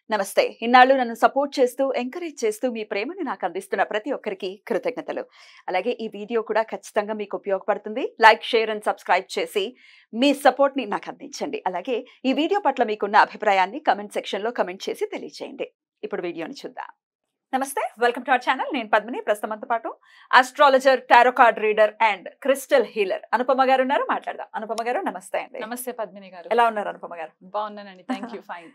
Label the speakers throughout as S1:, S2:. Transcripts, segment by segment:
S1: నమస్తే. ఇన్నాళ్ళు నన్ను సపోర్ట్ చేస్తూ, ఎంకరేజ్ చేస్తూ మీ ప్రేమని నాకు అందిస్తున్న ప్రతి ఒక్కరికి కృతజ్ఞతలు. అలాగే ఈ వీడియో కూడా ఖచ్చితంగా మీకు ఉపయోగపడుతుంది. లైక్, షేర్ అండ్ సబ్స్క్రైబ్ చేసి మీ సపోర్ట్‌ని నాకు అందించండి. అలాగే ఈ వీడియో పట్ల మీకున్న అభిప్రాయాన్ని కామెంట్ సెక్షన్‌లో కామెంట్ చేసి తెలియజేయండి. ఇప్పుడు వీడియోని చూద్దాం. నమస్తే, వెల్కమ్ టు అవర్ ఛానల్. నేను పద్మిని. ప్రస్తుతంతో పాటు astrologer, tarot card reader and crystal healer Anupama గారు ఉన్నారు. మాట్లాడదాం. అనుపమ గారు నమస్తే అండి.
S2: నమస్తే పద్మిని గారు.
S1: ఎలా ఉన్నారు అనుపమ గారు?
S2: బాగున్నానండి, థ్యాంక్ యూ. ఫైన్.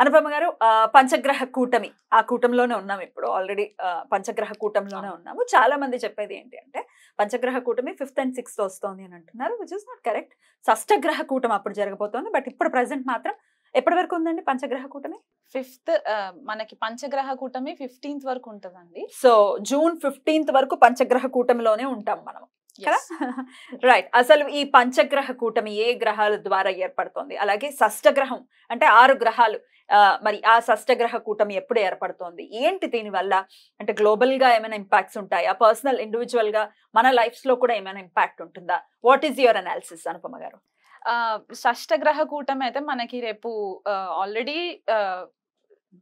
S1: అనుపమ గారు, పంచగ్రహ కూటమి, ఆ కూటంలోనే ఉన్నాం ఇప్పుడు. ఆల్రెడీ పంచగ్రహ కూటంలోనే ఉన్నాము. చాలా మంది చెప్పేది ఏంటి అంటే పంచగ్రహ కూటమి 5th and 6th వస్తోంది అని అంటున్నారు, విచ్ ఇస్ నాట్ కరెక్ట్. షష్టగ్రహ కూటమి అప్పుడు జరగబోతోంది. బట్ ఇప్పుడు ప్రెసెంట్ మాత్రం ఎప్పటి వరకు ఉందండి పంచగ్రహ కూటమి?
S2: 5th మనకి పంచగ్రహ కూటమి 15th వరకు ఉంటదండి.
S1: సో జూన్ 15th వరకు పంచగ్రహ కూటమిలోనే ఉంటాం మనం కదా. రైట్. అసలు ఈ పంచగ్రహ కూటమి ఏ గ్రహాల ద్వారా ఏర్పడుతోంది? అలాగే షష్టగ్రహం అంటే 6 గ్రహాలు, మరి ఆ షష్టగ్రహ కూటమి ఎప్పుడు ఏర్పడుతోంది? ఏంటి దీని వల్ల? అంటే గ్లోబల్ గా ఏమైనా ఇంపాక్ట్స్ ఉంటాయా? పర్సనల్ ఇండివిజువల్ గా మన లైఫ్స్ లో కూడా ఏమైనా ఇంపాక్ట్ ఉంటుందా? What is your analysis Anupama గారు?
S2: షష్టగ్రహ కూటమి అయితే మనకి రేపు ఆల్రెడీ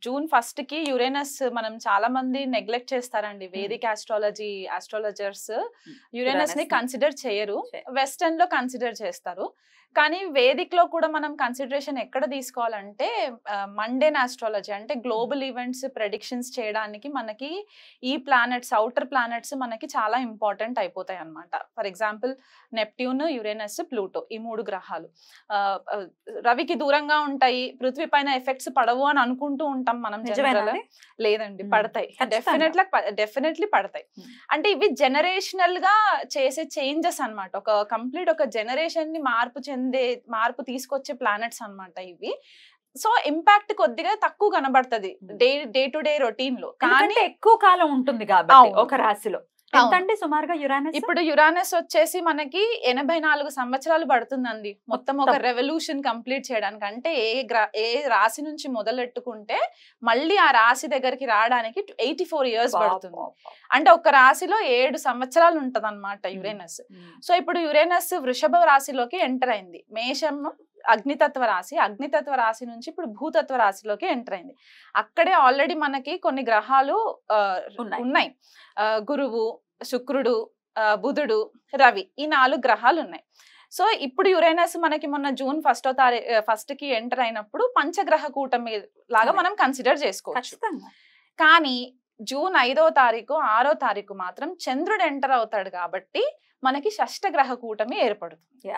S2: జూన్ 1st కి యురేనస్, మనం చాలా మంది నెగ్లెక్ట్ చేస్తారండి. వేదిక్ ఆస్ట్రాలజర్స్ యురేనస్ ని కన్సిడర్ చేయరు, వెస్టర్న్ లో కన్సిడర్ చేస్తారు. కానీ వేదిక్ లో కూడా మనం కన్సిడరేషన్ ఎక్కడ తీసుకోవాలంటే మండేన్ ఆస్ట్రాలజీ, అంటే గ్లోబల్ ఈవెంట్స్ ప్రెడిక్షన్స్ చేయడానికి మనకి ఈ ప్లానెట్స్, అవుటర్ ప్లానెట్స్ మనకి చాలా ఇంపార్టెంట్ అయిపోతాయి అన్నమాట. For example Neptune, Uranus, Pluto, ఈ 3 గ్రహాలు రవికి దూరంగా ఉంటాయి. పృథ్వీ పైన ఎఫెక్ట్స్ పడవు అని అనుకుంటూ ఉంటాం మనం. లేదండి, పడతాయి. డెఫినెట్లీ పడతాయి. అంటే ఇవి జనరేషనల్ గా చేసే చేంజెస్ అన్నమాట. ఒక కంప్లీట్ ఒక జనరేషన్ ని మార్పు తీసుకొచ్చే ప్లానెట్స్ అన్నమాట ఇవి. సో ఇంపాక్ట్ కొద్దిగా తక్కువ కనబడుతుంది డే టు డే రొటీన్ లో, కానీ
S1: ఎక్కువ కాలం ఉంటుంది కాబట్టి ఒక రాశిలో. సుమారుగా యురానస్,
S2: ఇప్పుడు యురానస్ వచ్చేసి మనకి 84 సంవత్సరాలు పడుతుందండి మొత్తం ఒక రెవల్యూషన్ కంప్లీట్ చేయడానికి. అంటే ఏ రాశి నుంచి మొదలెట్టుకుంటే మళ్ళీ ఆ రాశి దగ్గరికి రావడానికి 84 years పడుతుంది. అంటే ఒక రాశిలో 7 సంవత్సరాలు ఉంటది అనమాట యురేనస్. సో ఇప్పుడు యురేనస్ వృషభ రాశిలోకి ఎంటర్ అయింది. మేషం అగ్నితత్వ రాశి నుంచి ఇప్పుడు భూతత్వ రాశిలోకి ఎంటర్ అయింది. అక్కడే ఆల్రెడీ మనకి కొన్ని గ్రహాలు ఉన్నాయి. గురువు, శుక్రుడు, బుధుడు, రవి, ఈ 4 గ్రహాలు ఉన్నాయి. సో ఇప్పుడు యురేనస్ మనకి మొన్న జూన్ 1st కి ఎంటర్ అయినప్పుడు పంచగ్రహ కూటమి లాగా మనం కన్సిడర్ చేసుకోవచ్చు. కానీ జూన్ 5వ తారీఖు 6వ తారీఖు మాత్రం చంద్రుడు ఎంటర్ అవుతాడు కాబట్టి మనకి షష్టగ్రహ కూటమి ఏర్పడుతుంది.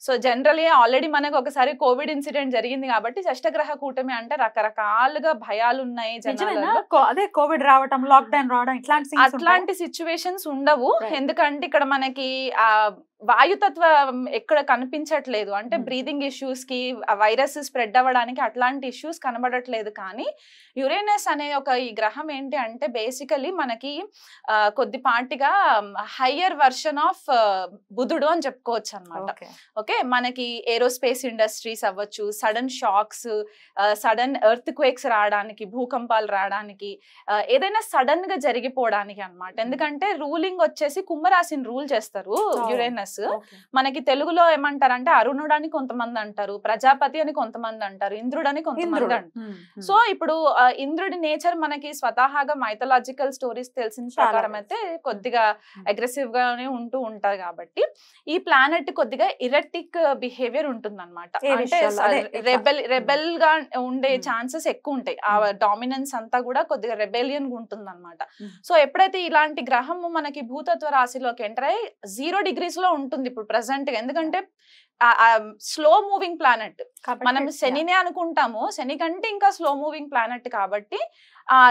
S2: సో జనరలీ ఆల్రెడీ మనకు ఒకసారి కోవిడ్ ఇన్సిడెంట్ జరిగింది కాబట్టి షష్టగ్రహ కూటమి అంటే రకరకాలుగా భయాలు ఉన్నాయి జనాలలో.
S1: అదే కోవిడ్ రావడం, లాక్డౌన్ రావడం,
S2: అట్లాంటి సిచ్యువేషన్స్ ఉండవు. ఎందుకంటే ఇక్కడ మనకి ఆ వాయుతత్వం ఎక్కడ కనిపించట్లేదు. అంటే బ్రీదింగ్ ఇష్యూస్ కి, వైరస్ స్ప్రెడ్ అవ్వడానికి అట్లాంటి ఇష్యూస్ కనబడట్లేదు. కానీ యురేనస్ అనే ఈ గ్రహం ఏంటి అంటే బేసికలీ మనకి కొద్దిపాటిగా హయ్యర్ వర్షన్ ఆఫ్ బుధుడు అని చెప్పుకోవచ్చు అనమాట. ఓకే, మనకి ఏరోస్పేస్ ఇండస్ట్రీస్ అవ్వచ్చు, sudden shocks, sudden earthquakes రావడానికి, భూకంపాలు రావడానికి, ఏదైనా సడన్ గా జరిగిపోవడానికి అన్నమాట. ఎందుకంటే రూలింగ్ వచ్చేసి కుంభరాశిని రూల్ చేస్తారు యురేనస్. మనకి తెలుగులో ఏమంటారంటే అరుణుడు అని కొంతమంది అంటారు, ప్రజాపతి అని కొంతమంది అంటారు, ఇంద్రుడు అని కొంతమంది అంటారు. సో ఇప్పుడు ఇంద్రుడి నేచర్ మనకి స్వతహాగా మైథలాజికల్ స్టోరీస్ తెలిసిన ప్రకారం అయితే కొద్దిగా అగ్రెసివ్ గానే ఉంటూ ఉంటారు. కాబట్టి ఈ ప్లానెట్ కొద్దిగా ఇరెటిక్ బిహేవియర్ ఉంటుంది అనమాట. అంటే రెబెల్ గా ఉండే ఛాన్సెస్ ఎక్కువ ఉంటాయి. ఆ డామినెన్స్ అంతా కూడా కొద్దిగా రెబెలియన్ గా ఉంటుంది అనమాట. సో ఎప్పుడైతే ఇలాంటి గ్రహము మనకి భూతత్వ రాశిలోకి ఎంటర్ అయ్యి 0 degrees లో ఉంటుంది ఇప్పుడు ప్రెసెంట్ గా. ఎందుకంటే స్లో మూవింగ్ ప్లానెట్, మనం శనినే అనుకుంటాము, శని కంటే ఇంకా స్లో మూవింగ్ ప్లానెట్ కాబట్టి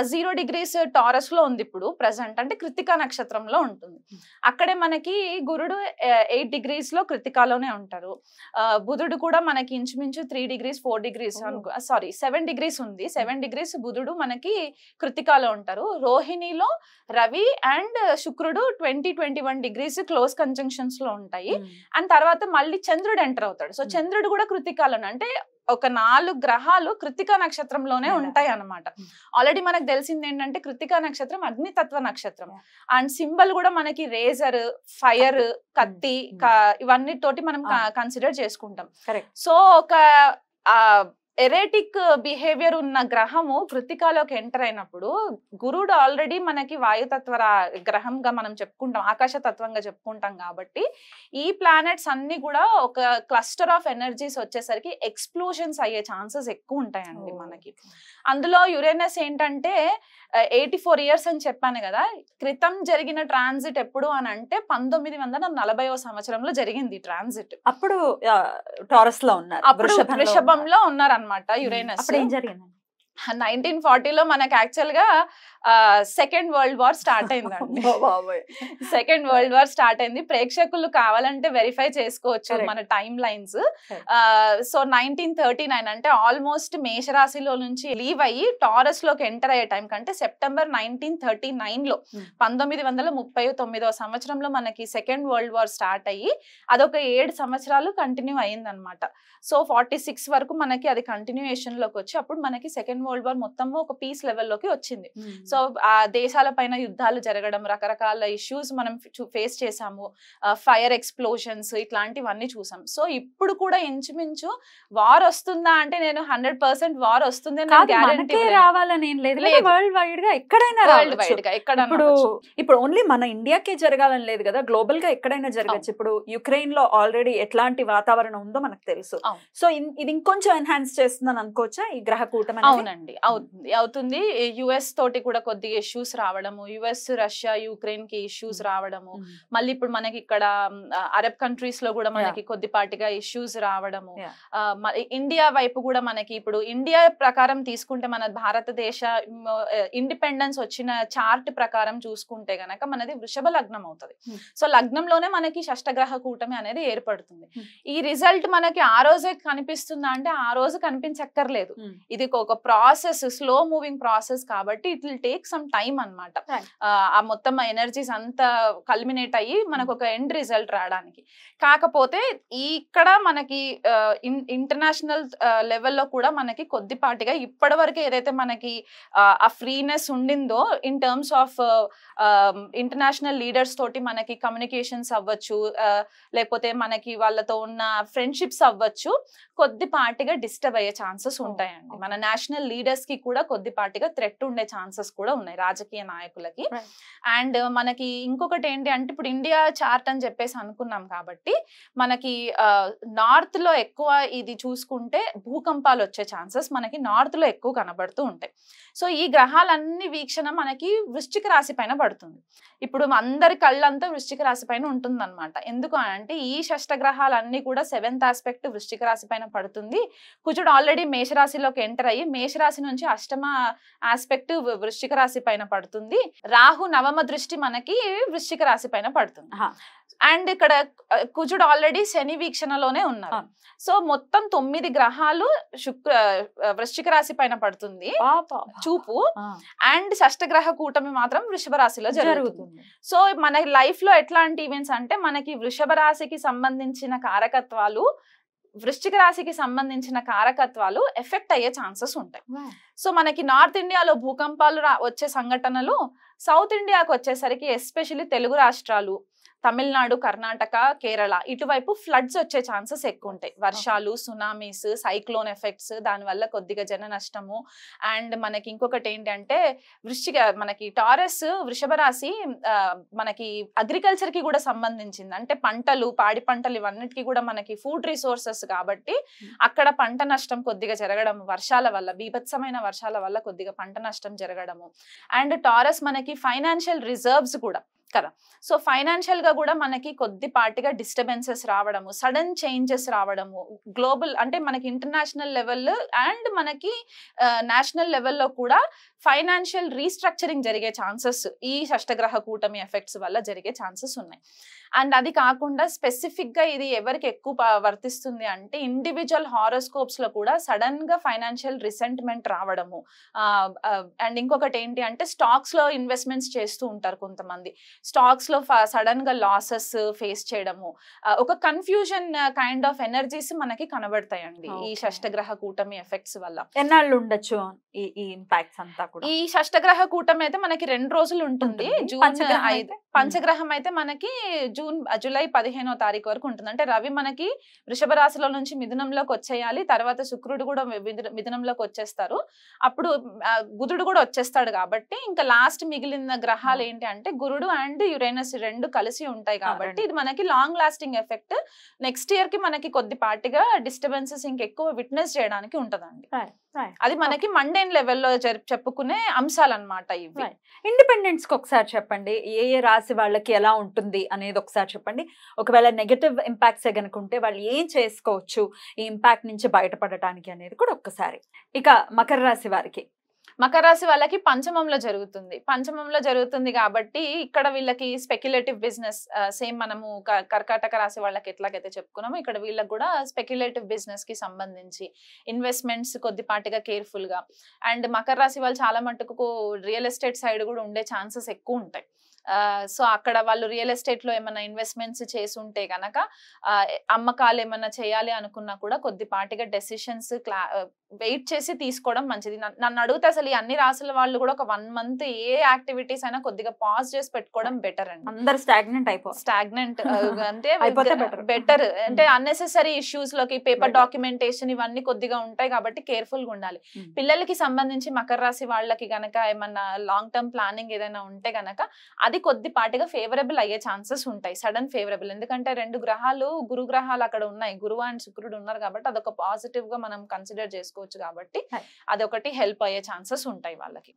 S2: 0 degrees టారస్ లో ఉంది ఇప్పుడు ప్రెసెంట్. అంటే కృత్తికా నక్షత్రంలో ఉంటుంది. అక్కడే మనకి గురుడు 8 degrees లో కృత్తికాలోనే ఉంటారు. బుధుడు కూడా మనకి ఇంచుమించు 3 degrees 4 degrees 7 degrees ఉంది. 7 degrees బుధుడు మనకి కృత్తికాలో ఉంటారు. రోహిణిలో రవి అండ్ శుక్రుడు 20-21 degrees క్లోజ్ కంజంక్షన్స్ లో ఉంటాయి. అండ్ తర్వాత మళ్ళీ చంద్రుడు ఎంటర్ అవుతాడు. సో చంద్రుడు కూడా కృత్తికాలోనే, అంటే ఒక 4 గ్రహాలు కృత్తికా నక్షత్రంలోనే ఉంటాయి అన్నమాట. ఆల్రెడీ మనకు తెలిసింది ఏంటంటే కృత్తికా నక్షత్రం అగ్నితత్వ నక్షత్రం. అండ్ సింబల్ కూడా మనకి రేజర్, ఫైర్, కత్తి, ఇవన్నీ తోటి మనం కన్సిడర్ చేసుకుంటాం. సో ఒక ఎరేటిక్ బిహేవియర్ ఉన్న గ్రహము కృత్తికాలోకి ఎంటర్ అయినప్పుడు గురుడు ఆల్రెడీ మనకి వాయుతత్వ గ్రహంగా మనం చెప్పుకుంటాం, ఆకాశతత్వంగా చెప్పుకుంటాం కాబట్టి ఈ ప్లానెట్స్ అన్ని కూడా ఒక క్లస్టర్ ఆఫ్ ఎనర్జీస్ వచ్చేసరికి ఎక్స్ప్లోషన్స్ అయ్యే ఛాన్సెస్ ఎక్కువ ఉంటాయండి మనకి. అందులో యురేనస్ ఏంటంటే 84 years అని చెప్పాను కదా, క్రితం జరిగిన ట్రాన్సిట్ ఎప్పుడు అని అంటే 1940వ సంవత్సరంలో జరిగింది ట్రాన్సిట్.
S1: అప్పుడు టారస్ లో ఉన్నారు,
S2: అప్పుడు వృషభంలో ఉన్నారన్నమాట యురేనస్. 1940లో మనకి యాక్చువల్ గా సెకండ్ వరల్డ్ వార్ స్టార్ట్ అయిందండి. సెకండ్ వరల్డ్ వార్ స్టార్ట్ అయింది. ప్రేక్షకులు కావాలంటే వెరిఫై చేసుకోవచ్చు మన టైమ్ లైన్స్. సో 1939 అంటే ఆల్మోస్ట్ మేషరాశిలో నుంచి లీవ్ అయ్యి టారస్ లోకి ఎంటర్ అయ్యే టైం కంటే సెప్టెంబర్ 1939లో 1939వ సంవత్సరంలో మనకి సెకండ్ వరల్డ్ వార్ స్టార్ట్ అయ్యి అదొక 7 సంవత్సరాలు కంటిన్యూ అయింది అనమాట. సో 46 వరకు మనకి అది కంటిన్యూయేషన్ లోకి వచ్చి అప్పుడు మనకి సెకండ్ వరల్డ్ వార్ మొత్తం ఒక పీస్ లెవెల్లోకి వచ్చింది. సో ఆ దేశాల పైన యుద్ధాలు జరగడం, రకరకాల ఇష్యూస్ మనం ఫేస్ చేసాము, ఫైర్ ఎక్స్ప్లోషన్స్ ఇట్లాంటివన్నీ చూసాం. సో ఇప్పుడు కూడా ఇంచుమించు వార్ వస్తుందా అంటే నేను 100% వార్ వస్తుంది
S1: రావాలని ఏం లేదు, వరల్డ్ వైడ్ గా ఎక్కడైనా,
S2: వరల్డ్ వైడ్ గా ఎక్కడ.
S1: ఇప్పుడు ఓన్లీ మన ఇండియాకే జరగాలని లేదు కదా, గ్లోబల్ గా ఎక్కడైనా జరగచ్చు. ఇప్పుడు యుక్రెయిన్ లో ఆల్రెడీ ఎట్లాంటి వాతావరణం ఉందో మనకు తెలుసు. సో ఇది ఇంకొంచెం ఎన్హాన్స్ చేస్తుందని అనుకోవచ్చా ఈ గ్రహ కూటమి?
S2: అవునండి, అవుతుంది. యుఎస్ తోటి కూడా కొద్దిగా ఇష్యూస్ రావడము, యుఎస్ రష్యా యుక్రెయిన్ కి ఇష్యూస్ రావడము, మళ్ళీ ఇప్పుడు మనకి ఇక్కడ అరబ్ కంట్రీస్ లో కూడా మనకి కొద్దిపాటిగా ఇష్యూస్ రావడము, ఇండియా వైపు కూడా మనకి ఇప్పుడు ఇండియా ప్రకారం తీసుకుంటే మన భారతదేశ ఇండిపెండెన్స్ వచ్చిన చార్ట్ ప్రకారం చూసుకుంటే గనక మనది వృషభ లగ్నం అవుతుంది. సో లగ్నంలోనే మనకి షష్టగ్రహ కూటమి అనేది ఏర్పడుతుంది. ఈ రిజల్ట్ మనకి ఆ రోజే కనిపిస్తుందా అంటే ఆ రోజు కనిపించక్కర్లేదు. ఇది ఒక ప్రాసెస్, స్లో మూవింగ్ ప్రాసెస్ కాబట్టి it will take some time అన్నమాట. ఆ మొత్తం ఎనర్జీస్ అంతా కల్మినేట్ అయ్యి మనకు ఒక ఎండ్ రిజల్ట్ రావడానికి. కాకపోతే ఇక్కడ మనకి ఇంటర్నేషనల్ లెవెల్లో కూడా మనకి కొద్దిపాటిగా ఇప్పటి వరకు ఏదైతే మనకి ఆ ఫ్రీనెస్ ఉండిందో in terms of international leaders తోటి మనకి కమ్యూనికేషన్స్ అవ్వచ్చు, లేకపోతే మనకి వాళ్ళతో ఉన్న ఫ్రెండ్షిప్స్ అవ్వచ్చు, కొద్దిపాటిగా డిస్టర్బ్ అయ్యే ఛాన్సెస్ ఉంటాయండి. మన నేషనల్ లీడర్స్ కి కూడా కొద్దిపాటిగా థ్రెట్ ఉండే ఛాన్సెస్ కూడా ఉన్నాయి రాజకీయ నాయకులకి. అండ్ మనకి ఇంకొకటి ఏంటి అంటే ఇప్పుడు ఇండియా చార్ట్ అని చెప్పేసి అనుకున్నాం కాబట్టి మనకి నార్త్ లో ఎక్కువ ఇది చూసుకుంటే భూకంపాలు వచ్చే ఛాన్సెస్ మనకి నార్త్ లో ఎక్కువ కనబడుతూ ఉంటాయి. సో ఈ గ్రహాలన్నీ వీక్షణ మనకి వృశ్చిక రాశి పైన పడుతుంది. ఇప్పుడు అందరి కళ్ళంతా వృశ్చిక రాశి పైన ఉంటుంది అనమాట. ఎందుకు అంటే ఈ షష్టగ్రహాలన్నీ కూడా 7th ఆస్పెక్ట్ వృశ్చిక రాశి పైన పడుతుంది. కుజుడు ఆల్రెడీ మేషరాశిలోకి ఎంటర్ అయ్యి మేషరాశి నుంచి 8వ ఆస్పెక్ట్ వృశ్చిక రాశి పైన పడుతుంది. రాహు 9వ దృష్టి మనకి వృశ్చిక రాశి పైన పడుతుంది. అండ్ ఇక్కడ కుజుడు ఆల్రెడీ శని వీక్షణలోనే ఉన్నారు. సో మొత్తం 9 గ్రహాలు వృశ్చిక రాశి పైన పడుతుంది చూపు. అండ్ షష్టగ్రహ కూటమి మాత్రం వృషభ రాశిలో జరుగుతుంది. సో మన లైఫ్ లో ఎట్లాంటి ఈవెంట్స్ అంటే మనకి వృషభ రాశికి సంబంధించిన కారకత్వాలు, వృశ్చిక రాశికి సంబంధించిన కారకత్వాలు ఎఫెక్ట్ అయ్యే ఛాన్సెస్ ఉంటాయి. సో మనకి నార్త్ ఇండియాలో భూకంపాలు వచ్చే సంఘటనలు, సౌత్ ఇండియాకు వచ్చేసరికి ఎస్పెషల్లీ తెలుగు రాష్ట్రాలు, తమిళనాడు, కర్ణాటక, కేరళ ఇటువైపు ఫ్లడ్స్ వచ్చే ఛాన్సెస్ ఎక్కువ ఉంటాయి. వర్షాలు, సునామీస్, సైక్లోన్ ఎఫెక్ట్స్, దానివల్ల కొద్దిగా జన నష్టము. అండ్ మనకి ఇంకొకటి ఏంటంటే మనకి టారస్ వృషభ రాశి మనకి అగ్రికల్చర్ కి కూడా సంబంధించింది. అంటే పంటలు, పాడి పంటలు ఇవన్నిటికీ కూడా మనకి ఫుడ్ రిసోర్సెస్ కాబట్టి అక్కడ పంట నష్టం కొద్దిగా జరగడం, వర్షాల వల్ల, బీభత్సమైన వర్షాల వల్ల కొద్దిగా పంట నష్టం జరగడము. అండ్ టారస్ మనకి ఫైనాన్షియల్ రిజర్వ్స్ కూడా కదా. సో ఫైనాన్షియల్ గా కూడా మనకి కొద్దిపాటిగా డిస్టర్బెన్సెస్ రావడము, సడన్ చేంజెస్ రావడము, గ్లోబల్ అంటే మనకి ఇంటర్నేషనల్ లెవెల్ అండ్ మనకి నేషనల్ లెవెల్లో కూడా ఫైనాన్షియల్ రీస్ట్రక్చరింగ్ జరిగే ఛాన్సెస్ ఈ షష్టగ్రహ కూటమి ఎఫెక్ట్స్ వల్ల జరిగే ఛాన్సెస్ ఉన్నాయి. అండ్ అది కాకుండా స్పెసిఫిక్ గా ఇది ఎవరికి ఎక్కువ వర్తిస్తుంది అంటే ఇండివిజువల్ హారోస్కోప్స్ లో కూడా సడన్ గా ఫైనాన్షియల్ రిసెంట్మెంట్ రావడము. అండ్ ఇంకొకటి ఏంటి అంటే స్టాక్స్ లో ఇన్వెస్ట్మెంట్స్ చేస్తూ ఉంటారు కొంతమంది, స్టాక్స్ లో సడన్ గా లాసెస్ ఫేస్ చేయడము, ఒక కన్ఫ్యూజన్ కైండ్ ఆఫ్ ఎనర్జీస్ మనకి కనబడతాయండి ఈ షష్టగ్రహ కూటమి ఎఫెక్ట్స్ వల్ల.
S1: ఎన్నాళ్ళు ఉండొచ్చు ఈ ఇంపాక్ట్స్ అంతా కూడా?
S2: ఈ షష్టగ్రహ కూటమి అయితే మనకి 2 రోజులు ఉంటుంది. జూన్ 5. పంచగ్రహం అయితే మనకి జూలై 15వ తారీఖు వరకు ఉంటుంది. అంటే రవి మనకి వృషభ రాశిలో నుంచి మిథునంలోకి వచ్చేయాలి, తర్వాత శుక్రుడు కూడా మిథునంలోకి వచ్చేస్తారు, అప్పుడు బుధుడు కూడా వచ్చేస్తాడు. కాబట్టి ఇంకా లాస్ట్ మిగిలిన గ్రహాలు ఏంటి అంటే గురుడు అండ్ యురేనస్ రెండు కలిసి ఉంటాయి. కాబట్టి ఇది మనకి long lasting effect. Next year కి మనకి కొద్దిపాటిగా డిస్టర్బెన్సెస్ ఇంకెక్కువ విట్నెస్ చేయడానికి ఉంటదండి. అది మనకి మండేన్ లెవెల్లో చెప్పుకునే అంశాలు అన్నమాట ఇవి.
S1: ఇండిపెండెన్స్ కి ఒకసారి చెప్పండి, ఏ ఏ రాశి వాళ్ళకి ఎలా ఉంటుంది అనేది ఒకసారి చెప్పండి. ఒకవేళ నెగటివ్ ఇంపాక్ట్స్ కనుకుంటే వాళ్ళు ఏం చేసుకోవచ్చు ఈ ఇంపాక్ట్ నుంచి బయటపడటానికి అనేది కూడా ఒక్కసారి. ఇక మకర రాశి వారికి,
S2: మకర రాశి వాళ్ళకి పంచమంలో జరుగుతుంది కాబట్టి ఇక్కడ వీళ్ళకి స్పెక్యులేటివ్ బిజినెస్, సేమ్ మనము కర్కాటక రాశి వాళ్ళకి ఎట్లాగైతే చెప్పుకున్నామో ఇక్కడ వీళ్ళకి కూడా స్పెక్యులేటివ్ బిజినెస్ కి సంబంధించి ఇన్వెస్ట్మెంట్స్ కొద్దిపాటిగా కేర్ఫుల్ గా. అండ్ మకర రాశి వాళ్ళు చాలా మటుకు రియల్ ఎస్టేట్ సైడ్ కూడా ఉండే ఛాన్సెస్ ఎక్కువ ఉంటాయి. సో అక్కడ వాళ్ళు రియల్ ఎస్టేట్ లో ఏమైనా ఇన్వెస్ట్మెంట్స్ చేసుంటే గనక అమ్మకాలు ఏమైనా చేయాలి అనుకున్నా కూడా కొద్దిపాటిగా డెసిషన్స్ వెయిట్ చేసి తీసుకోవడం మంచిది. నన్ను అడిగితే అసలు ఈ అన్ని రాసుల వాళ్ళు కూడా ఒక 1 month ఏ యాక్టివిటీస్ అయినా కొద్దిగా పాజ్ చేసి పెట్టుకోవడం బెటర్ అండి.
S1: అందరు స్టాగ్నెంట్
S2: అంటే బెటర్. అంటే అన్నెసెసరీ ఇష్యూస్ లోకి పేపర్ డాక్యుమెంటేషన్ ఇవన్నీ కొద్దిగా ఉంటాయి కాబట్టి కేర్ఫుల్ గా ఉండాలి. పిల్లలకి సంబంధించి మకర రాశి వాళ్ళకి గనక ఏమన్నా లాంగ్ టర్మ్ ప్లానింగ్ ఏదైనా ఉంటే గనక అది కొద్దిపాటిగా ఫేవరబుల్ అయ్యే ఛాన్సెస్ ఉంటాయి, సడన్ ఫేవరబుల్. ఎందుకంటే 2 గ్రహాలు గురు గ్రహాలు అక్కడ ఉన్నాయి, గురువు అండ్ శుక్రుడు ఉన్నారు కాబట్టి అదొక పాజిటివ్ గా మనం కన్సిడర్ చేసుకోవచ్చు. కాబట్టి అదొకటి హెల్ప్ అయ్యే ఛాన్సెస్ ఉంటాయి వాళ్ళకి.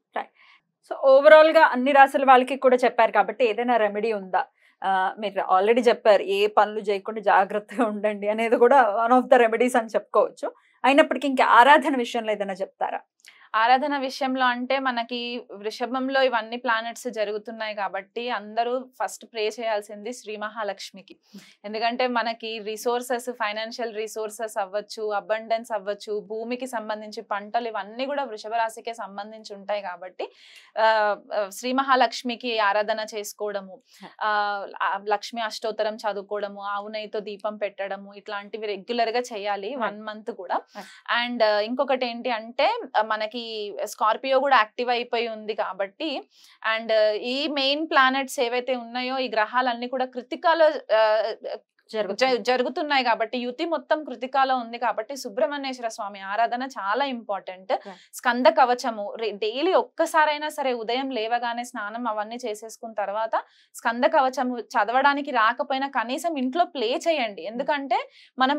S1: సో ఓవరాల్ గా అన్ని రాశుల వాళ్ళకి కూడా చెప్పారు కాబట్టి ఏదైనా రెమెడీ ఉందా? మీరు ఆల్రెడీ చెప్పారు ఏ పనులు చేయకుండా జాగ్రత్తగా ఉండండి అనేది కూడా వన్ ఆఫ్ ద రెమెడీస్ అని చెప్పుకోవచ్చు. అయినప్పటికీ ఇంకా ఆరాధన విషయంలో ఏదైనా చెప్తారా?
S2: ఆరాధన విషయంలో అంటే మనకి వృషభంలో ఇవన్నీ ప్లానెట్స్ జరుగుతున్నాయి కాబట్టి అందరూ ఫస్ట్ ప్రే చేయాల్సింది శ్రీ మహాలక్ష్మికి. ఎందుకంటే మనకి రిసోర్సెస్, ఫైనాన్షియల్ రిసోర్సెస్ అవ్వచ్చు, అబండెన్స్ అవ్వచ్చు, భూమికి సంబంధించి పంటలు ఇవన్నీ కూడా వృషభ రాశికే సంబంధించి ఉంటాయి. కాబట్టి శ్రీ మహాలక్ష్మికి ఆరాధన చేసుకోవడము, లక్ష్మి అష్టోత్తరం చదువుకోవడము, ఆవు నెయ్యితో దీపం పెట్టడము, ఇట్లాంటివి రెగ్యులర్ గా చేయాలి 1 month కూడా. అండ్ ఇంకొకటి ఏంటి అంటే మనకి స్కార్పియో కూడా యాక్టివ్ అయిపోయి ఉంది కాబట్టి, అండ్ ఈ మెయిన్ ప్లానెట్స్ ఏవైతే ఉన్నాయో ఈ గ్రహాలన్నీ కూడా కృతికాలో జరుగుతున్నాయి కాబట్టి యుతి మొత్తం కృతికాలో ఉంది కాబట్టి సుబ్రహ్మణ్యేశ్వర స్వామి ఆరాధన చాలా ఇంపార్టెంట్. స్కంద కవచము డైలీ ఒక్కసారైనా సరే ఉదయం లేవగానే స్నానం అవన్నీ చేసేసుకున్న తర్వాత స్కంద కవచము చదవడానికి రాకపోయినా కనీసం ఇంట్లో ప్లే చేయండి. ఎందుకంటే మనం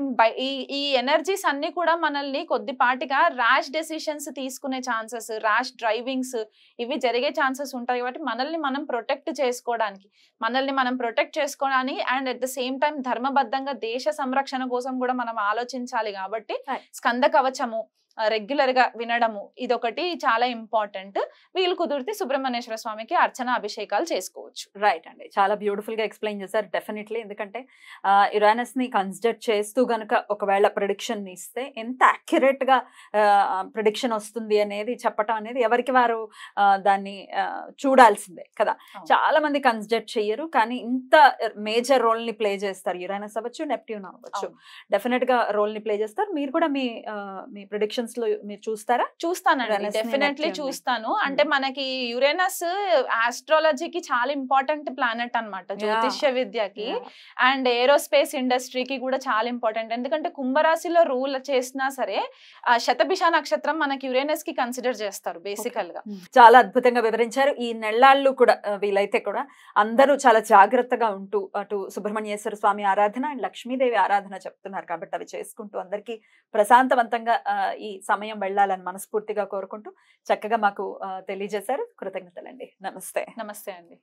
S2: ఈ ఎనర్జీస్ అన్ని కూడా మనల్ని కొద్దిపాటిగా ర్యాష్ డెసిషన్స్ తీసుకునే ఛాన్సెస్, ర్యాష్ డ్రైవింగ్స్ ఇవి జరిగే ఛాన్సెస్ ఉంటాయి. కాబట్టి మనల్ని మనం ప్రొటెక్ట్ చేసుకోవడానికి and at the same time ధర్మబద్ధంగా దేశ సంరక్షణ కోసం కూడా మనం ఆలోచించాలి. కాబట్టి స్కంద కవచము రెగ్యులర్ గా వినడము ఇదొకటి చాలా ఇంపార్టెంట్. వీళ్ళు కుదిరితే సుబ్రహ్మణ్యేశ్వర స్వామికి అర్చన అభిషేకాలు చేసుకోవచ్చు.
S1: రైట్ అండి, చాలా బ్యూటిఫుల్ గా ఎక్స్ప్లెయిన్ చేశారు. డెఫినెట్లీ, ఎందుకంటే యురేనస్ ని కన్సిడర్ చేస్తూ గనుక ఒకవేళ ప్రిడిక్షన్ ఇస్తే ఎంత అక్యురేట్ గా ప్రిడిక్షన్ వస్తుంది అనేది చెప్పటం అనేది ఎవరికి వారు దాన్ని చూడాల్సిందే కదా. చాలా మంది కన్సిడర్ చెయ్యరు, కానీ ఇంత మేజర్ రోల్ ని ప్లే చేస్తారు. యురేనస్ అవ్వచ్చు, నెప్ట్యూన్ అవ్వచ్చు, డెఫినెట్ గా రోల్ ని ప్లే చేస్తారు. మీరు కూడా మీ ప్రిడిక్షన్ మీరు చూస్తారా?
S2: చూస్తానండి, డెఫినెట్లీ చూస్తాను. అంటే మనకి యురేనస్ ఆస్ట్రాలజీకి చాలా ఇంపార్టెంట్ ప్లానెట్ అన్నమాట, జ్యోతిష్య విద్యకి అండ్ ఏరోస్పేస్ ఇండస్ట్రీకి కూడా చాలా ఇంపార్టెంట్. ఎందుకంటే కుంభరాశిలో రూల్ చేసినా సరే శతభిష నక్షత్రం మనకి యురేనస్ కి కన్సిడర్ చేస్తారు బేసికల్ గా.
S1: చాలా అద్భుతంగా వివరించారు. ఈ నెలలు కూడా వీలైతే కూడా అందరూ చాలా జాగ్రత్తగా ఉంటూ అటు సుబ్రహ్మణ్యేశ్వర స్వామి ఆరాధన అండ్ లక్ష్మీదేవి ఆరాధన చెప్తున్నారు కాబట్టి అవి చేసుకుంటూ అందరికీ ప్రశాంతవంతంగా ఈ సమయం వెళ్ళాలని మనస్ఫూర్తిగా కోరుకుంటూ చక్కగా మాకు తెలియజేశారు. కృతజ్ఞతలండి. నమస్తే.
S2: నమస్తే అండి.